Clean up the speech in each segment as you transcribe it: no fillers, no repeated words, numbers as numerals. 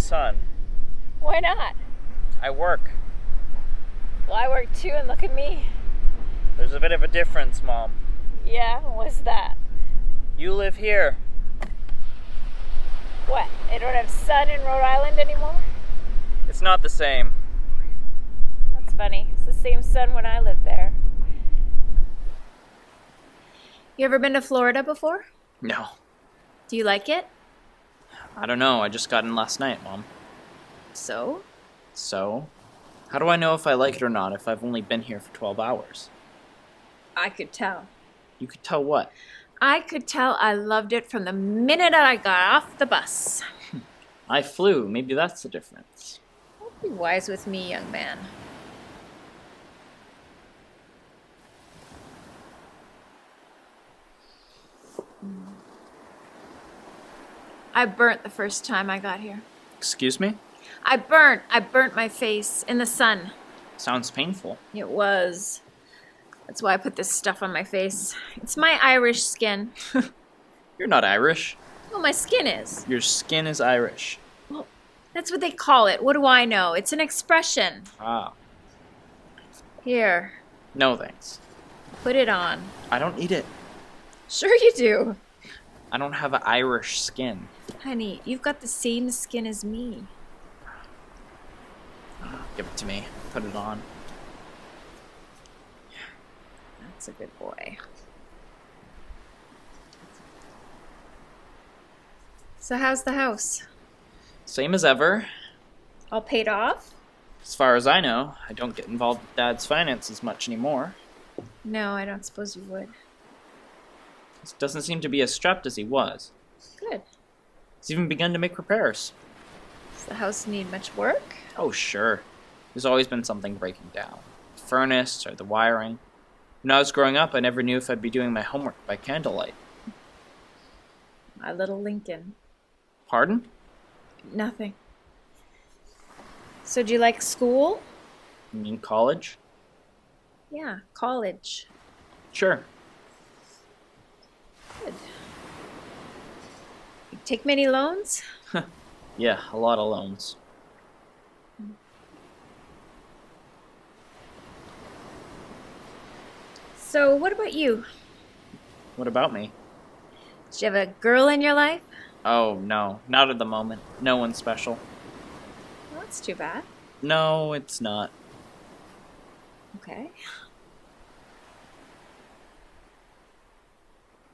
sun. Why not? I work. Well, I work too, and look at me. There's a bit of a difference, Mom. Yeah, what's that? You live here. What, they don't have sun in Rhode Island anymore? It's not the same. That's funny. It's the same sun when I lived there. You ever been to Florida before? No. Do you like it? I don't know. I just got in last night, Mom. So? So? How do I know if I like it or not if I've only been here for 12 hours? I could tell. You could tell what? I could tell I loved it from the minute I got off the bus. I flew. Maybe that's the difference. Don't be wise with me, young man. I burnt the first time I got here. Excuse me? I burnt my face in the sun. Sounds painful. It was. That's why I put this stuff on my face. It's my Irish skin. You're not Irish. Well, my skin is. Your skin is Irish. Well, that's what they call it. What do I know? It's an expression. Ah. Here, No thanks. put it on. I don't need it. Sure you do. I don't have an Irish skin. Honey, you've got the same skin as me. Give it to me. Put it on. That's a good boy. So how's the house? Same as ever. All paid off? As far as I know, I don't get involved with Dad's finances much anymore. No, I don't suppose you would. He doesn't seem to be as strapped as he was. Good. He's even begun to make repairs. Does the house need much work? Oh, sure. There's always been something breaking down. The furnace or the wiring. When I was growing up, I never knew if I'd be doing my homework by candlelight. My little Lincoln. Pardon? Nothing. So do you like school? You mean college? Yeah, college. Sure. Good. You take many loans? Yeah, a lot of loans. So what about you? What about me? Did you have a girl in your life? Oh, no. Not at the moment. No one special. Well, that's too bad. No, it's not. Okay.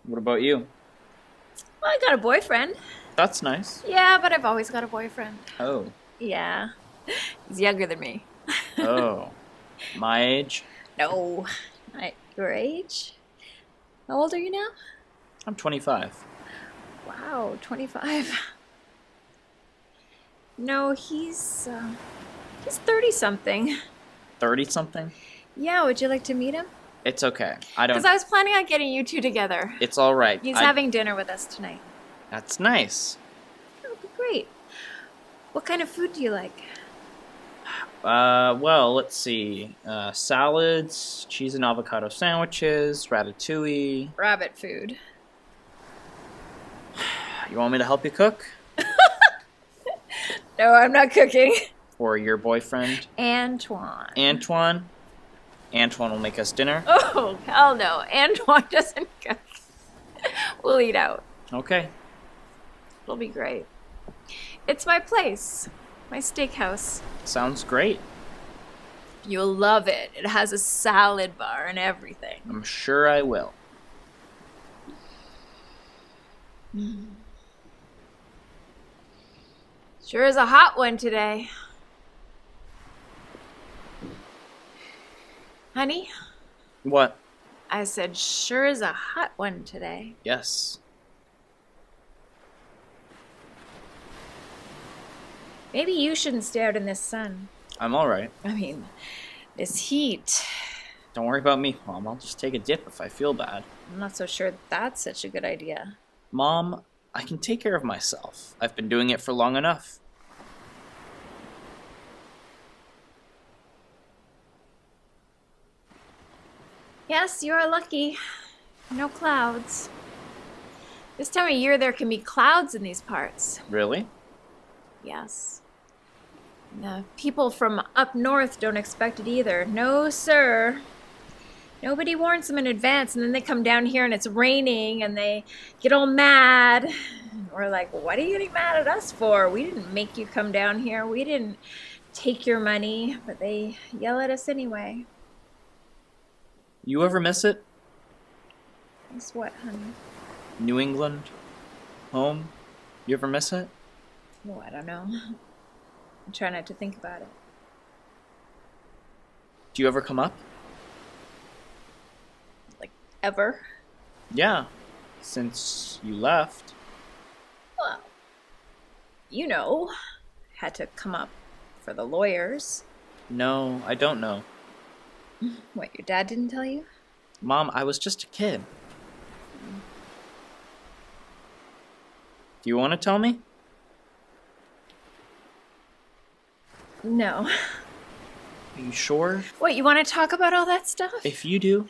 What about you? Well, I got a boyfriend. That's nice. Yeah, but I've always got a boyfriend. Oh. Yeah. He's younger than me. Oh. My age? No. Your age? How old are you now? I'm 25. Wow, 25. No, he's 30-something. 30-something? Yeah, would you like to meet him? It's okay. I don't... Because I was planning on getting you two together. It's all right. He's having dinner with us tonight. That's nice. That would be great. What kind of food do you like? Well, let's see. Salads, cheese and avocado sandwiches, ratatouille. Rabbit food. You want me to help you cook? No, I'm not cooking. Or your boyfriend? Antoine. Antoine? Antoine will make us dinner? Oh, hell no. Antoine doesn't cook. We'll eat out. Okay. It'll be great. It's my place. My steakhouse. Sounds great. You'll love it. It has a salad bar and everything. I'm sure I will. Sure is a hot one today. Honey, What? I said sure is a hot one today. Yes. Maybe you shouldn't stay out in this sun. I'm alright. I mean, this heat. Don't worry about me, Mom. I'll just take a dip if I feel bad. I'm not so sure that's such a good idea. Mom, I can take care of myself. I've been doing it for long enough. Yes, you are lucky. No clouds. This time of year there can be clouds in these parts. Really? Yes. The people from up north don't expect it either. No, sir. Nobody warns them in advance, and then they come down here and it's raining and they get all mad. We're like, what are you getting mad at us for? We didn't make you come down here. We didn't take your money, but they yell at us anyway. You ever miss it? Guess what, honey? New England? Home? You ever miss it? Oh, I don't know. I'm trying not to think about it. Do you ever come up? Like, ever? Yeah, since you left. Well, you know, had to come up for the lawyers. No, I don't know. What, your dad didn't tell you? Mom, I was just a kid. Do you want to tell me? No. Are you sure? What, you want to talk about all that stuff? If you do.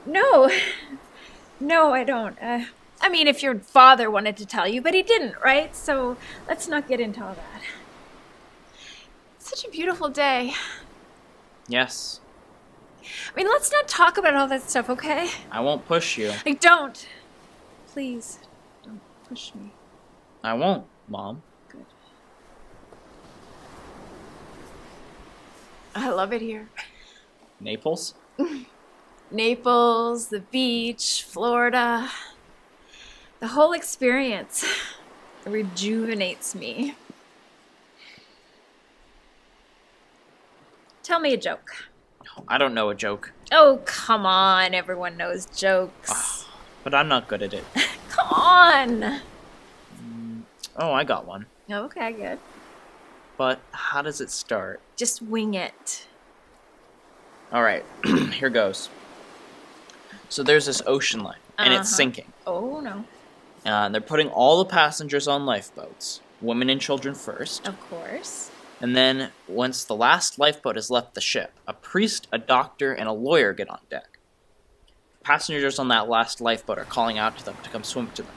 No. No, I don't. I mean, if your father wanted to tell you, but he didn't, right? So let's not get into all that. It's such a beautiful day. Yes. I mean, let's not talk about all that stuff, okay? I won't push you. Like, don't. Please, don't push me. I won't, Mom. Good. I love it here. Naples? Naples, the beach, Florida. The whole experience rejuvenates me. Tell me a joke. I don't know a joke. Oh, come on. Everyone knows jokes. But I'm not good at it. Come on. Oh, I got one. Okay, good. But how does it start? Just wing it. All right, here goes. So there's this ocean line, and it's sinking. Oh, no. They're putting all the passengers on lifeboats, women and children first. Of course. And then, once the last lifeboat has left the ship, a priest, a doctor, and a lawyer get on deck. Passengers on that last lifeboat are calling out to them to come swim to them.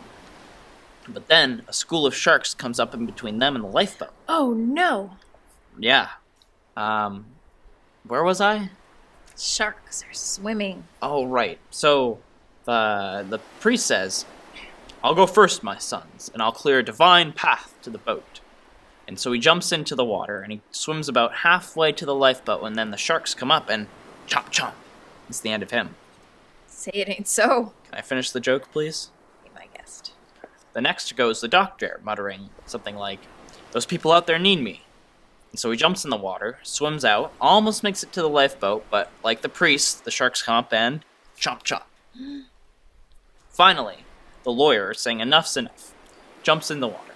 But then, a school of sharks comes up in between them and the lifeboat. Oh, no. Yeah. Where was I? Sharks are swimming. Oh, right. So, the priest says, "I'll go first, my sons, and I'll clear a divine path to the boat." And so he jumps into the water, and he swims about halfway to the lifeboat, and then the sharks come up, and chomp chomp. It's the end of him. Say it ain't so. Can I finish the joke, please? Be my guest. The next goes the doctor, muttering something like, "Those people out there need me." And so he jumps in the water, swims out, almost makes it to the lifeboat, but like the priest, the sharks come up and chomp chomp. Finally, the lawyer, saying enough's enough, jumps in the water.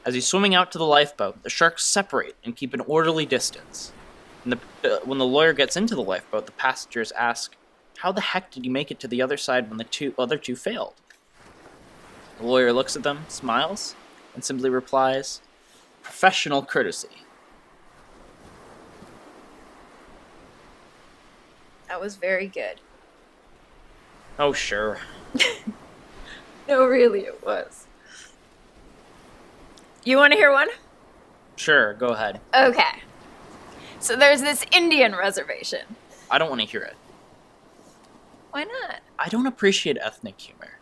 As he's swimming out to the lifeboat, the sharks separate and keep an orderly distance. And when the lawyer gets into the lifeboat, the passengers ask, "How the heck did you make it to the other side when the other two failed?" The lawyer looks at them, smiles, and simply replies, "Professional courtesy." That was very good. Oh, sure. No, really, it was. You want to hear one? Sure, go ahead. Okay. So there's this Indian reservation. I don't want to hear it. Why not? I don't appreciate ethnic humor.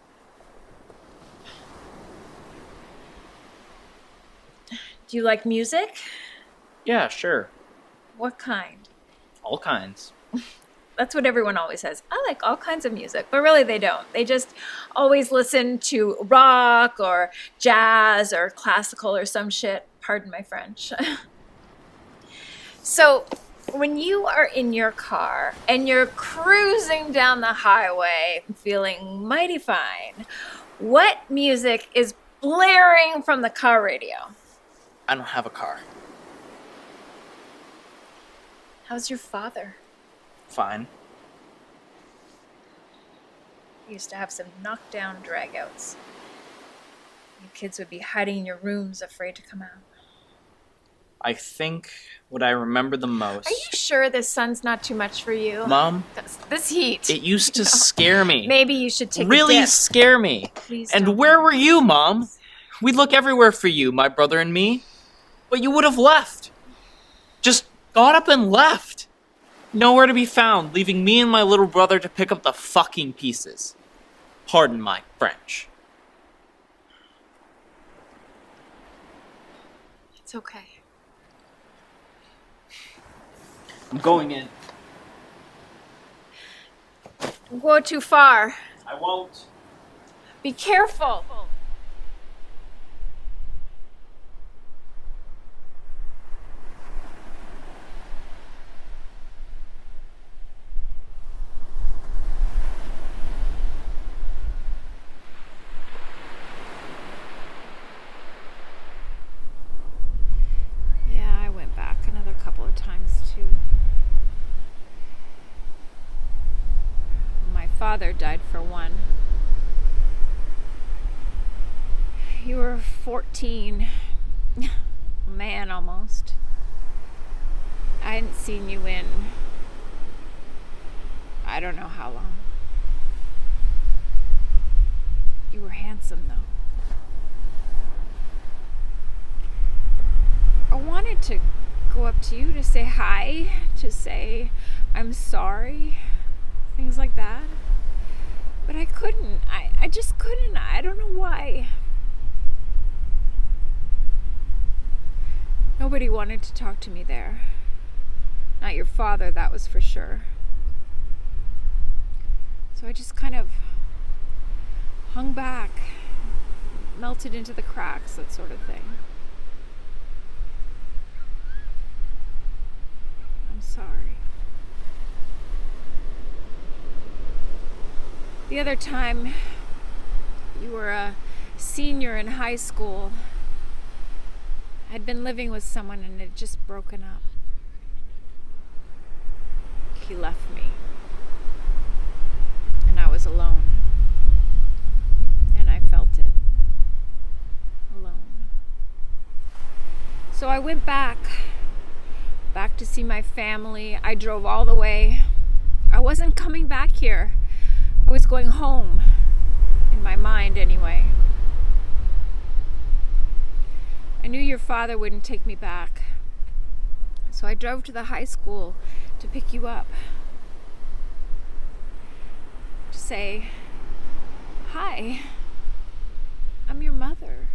Do you like music? Yeah, sure. What kind? All kinds. That's what everyone always says. I like all kinds of music, but really they don't. They just always listen to rock or jazz or classical or some shit. Pardon my French. So when you are in your car and you're cruising down the highway feeling mighty fine, what music is blaring from the car radio? I don't have a car. How's your father? Fine. We used to have some knockdown dragouts. You kids would be hiding in your rooms afraid to come out. I think what I remember the most... Are you sure this sun's not too much for you? Mom? This heat. It used to scare me. Maybe you should take really a dip. scare me. Please And don't. where were you, Mom? We'd look everywhere for you, my brother and me. But you would have left. Just got up and left. Nowhere to be found, leaving me and my little brother to pick up the fucking pieces. Pardon my French. It's okay. I'm going in. Don't go too far. I won't. Be careful. Yeah, I went back another couple of times too. My father died for one. You were 14. Man, almost. I hadn't seen you in I don't know how long. You were handsome, though. I wanted to go up to you to say hi, to say I'm sorry, things like that. But I couldn't. I just couldn't. I don't know why. Nobody wanted to talk to me there. Not your father, that was for sure. So I just kind of hung back, melted into the cracks, that sort of thing. I'm sorry. The other time, you were a senior in high school. I'd been living with someone and had just broken up. He left me. And I was alone. And I felt it. Alone. So I went back to see my family. I drove all the way. I wasn't coming back here. I was going home. In my mind, anyway. I knew your father wouldn't take me back. So I drove to the high school to pick you up. To say, hi, I'm your mother.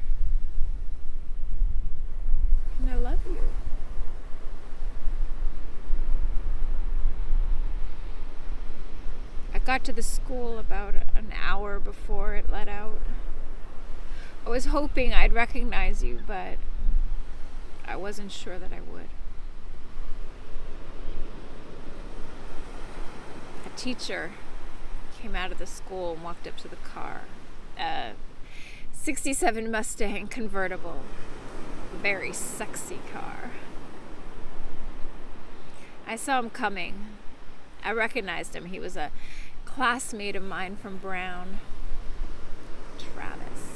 And I love you. I got to the school about an hour before it let out. I was hoping I'd recognize you, but I wasn't sure that I would. A teacher came out of the school and walked up to the car. A 67 Mustang convertible. Very sexy car. I saw him coming. I recognized him. He was a classmate of mine from Brown. Travis.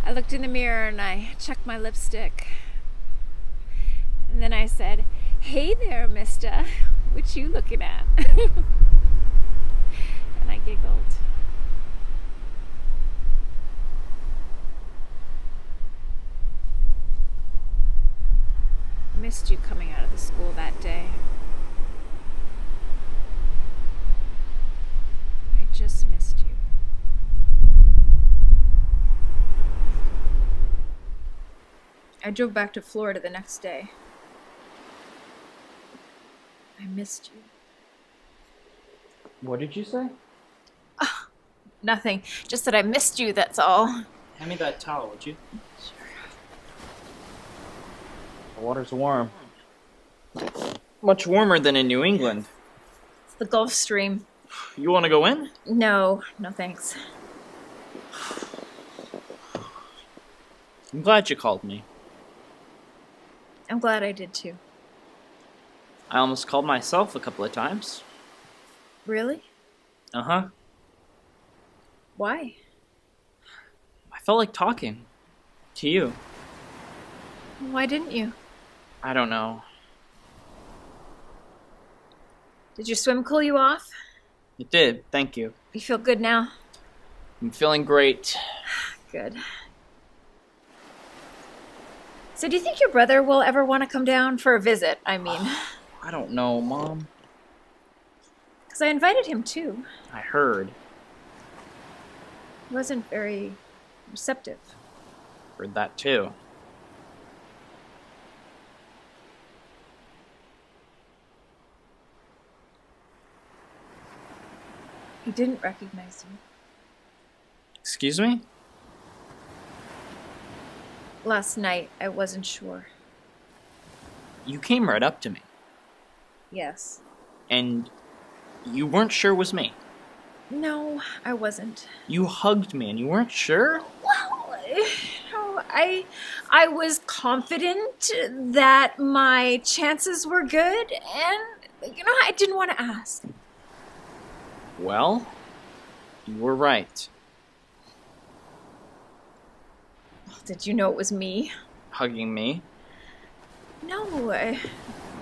I looked in the mirror and I checked my lipstick. And then I said, "Hey there, mister. What you looking at?" And I giggled. I missed you coming out of the school that day. I just missed you. I drove back to Florida the next day. I missed you. What did you say? Oh, nothing. Just that I missed you, that's all. Hand me that towel, would you? Sure. The water's warm. Much warmer than in New England. It's the Gulf Stream. You want to go in? No thanks. I'm glad you called me. I'm glad I did too. I almost called myself a couple of times. Really? Uh-huh. Why? I felt like talking. To you. Why didn't you? I don't know. Did your swim cool you off? It did, thank you. You feel good now? I'm feeling great. Good. So do you think your brother will ever want to come down for a visit? I mean, I don't know, Mom. because I invited him too. I heard. He wasn't very receptive. Heard that too. He didn't recognize you. Excuse me? Last night, I wasn't sure. You came right up to me, Yes. and you weren't sure it was me. No, I wasn't. You hugged me, and you weren't sure? Well, no, I was confident that my chances were good, and, I didn't want to ask. Well, you were right. Did you know it was me? Hugging me? No,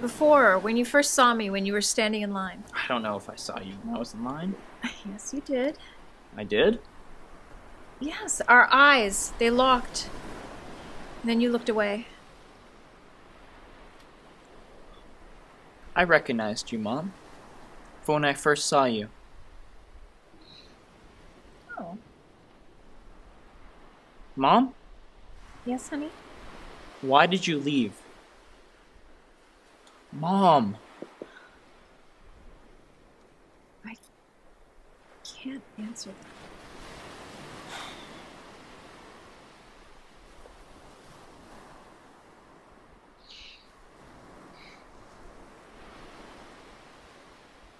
before, when you first saw me, when you were standing in line. I don't know if I saw you when I was in line. Yes, you did. I did? Yes, our eyes, they locked. And then you looked away. I recognized you, Mom. For when I first saw you. Oh. Mom? Yes, honey? Why did you leave? Mom! I can't answer that.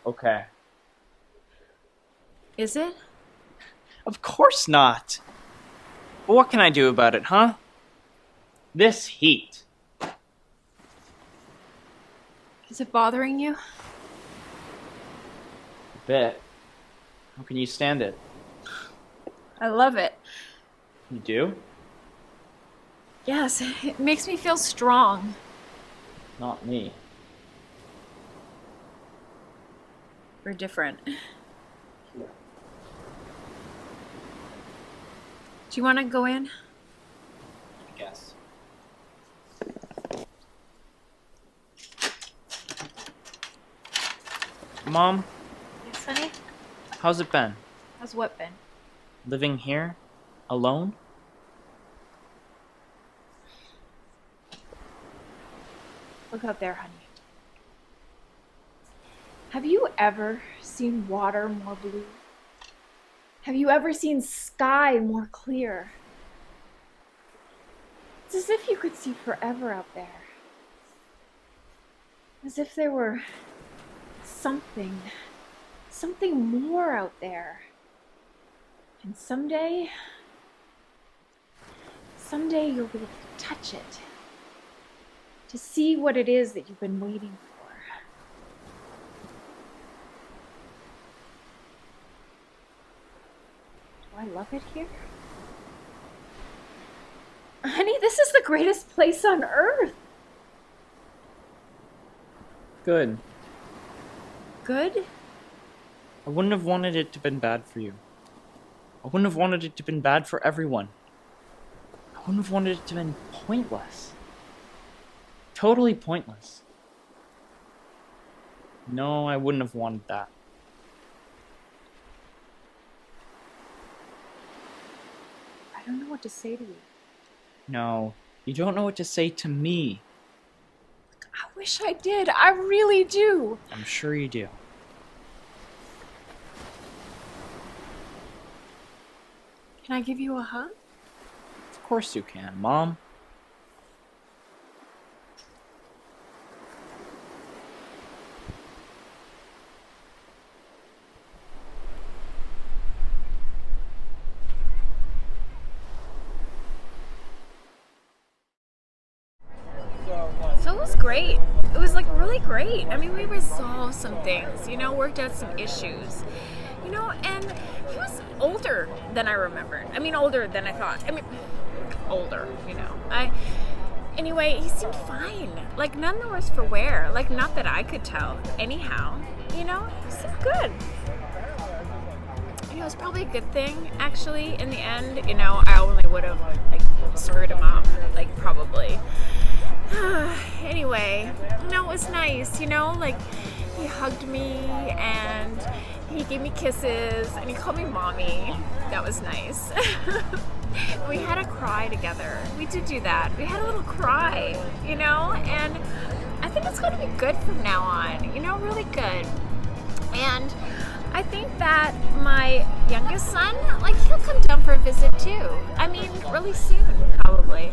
Okay. Is it? Of course not! But what can I do about it, huh? This heat. Is it bothering you? A bit. How can you stand it? I love it. You do? Yes, it makes me feel strong. Not me. We're different. Yeah. Do you want to go in? I guess. Mom, Yes, honey? how's it been? How's what been? Living here? Alone? Look out there, honey. Have you ever seen water more blue? Have you ever seen sky more clear? It's as if you could see forever out there. As if there were something more out there. And someday you'll be able to touch it. To see what it is that you've been waiting for. Do I love it here? Honey, this is the greatest place on earth. Good. Good? I wouldn't have wanted it to have been bad for you. I wouldn't have wanted it to have been bad for everyone. I wouldn't have wanted it to have been pointless. Totally pointless. No, I wouldn't have wanted that. I don't know what to say to you. No, you don't know what to say to me. I wish I did. I really do. I'm sure you do. Can I give you a hug? Of course you can, Mom. So it was great. It was really great. I mean, we resolved some things, worked out some issues, and he was older than I remembered. I mean, older than I thought. I mean, older, Anyway, he seemed fine. None the worse for wear. Not that I could tell. Anyhow, he seemed good. It was probably a good thing, actually, in the end. I only would have, screwed him up, probably. Anyway, it was nice, like he hugged me and he gave me kisses and he called me mommy. That was nice. We had a cry together. We did do that. We had a little cry, and I think it's going to be good from now on, really good. And I think that my youngest son, he'll come down for a visit too. I mean, really soon, probably.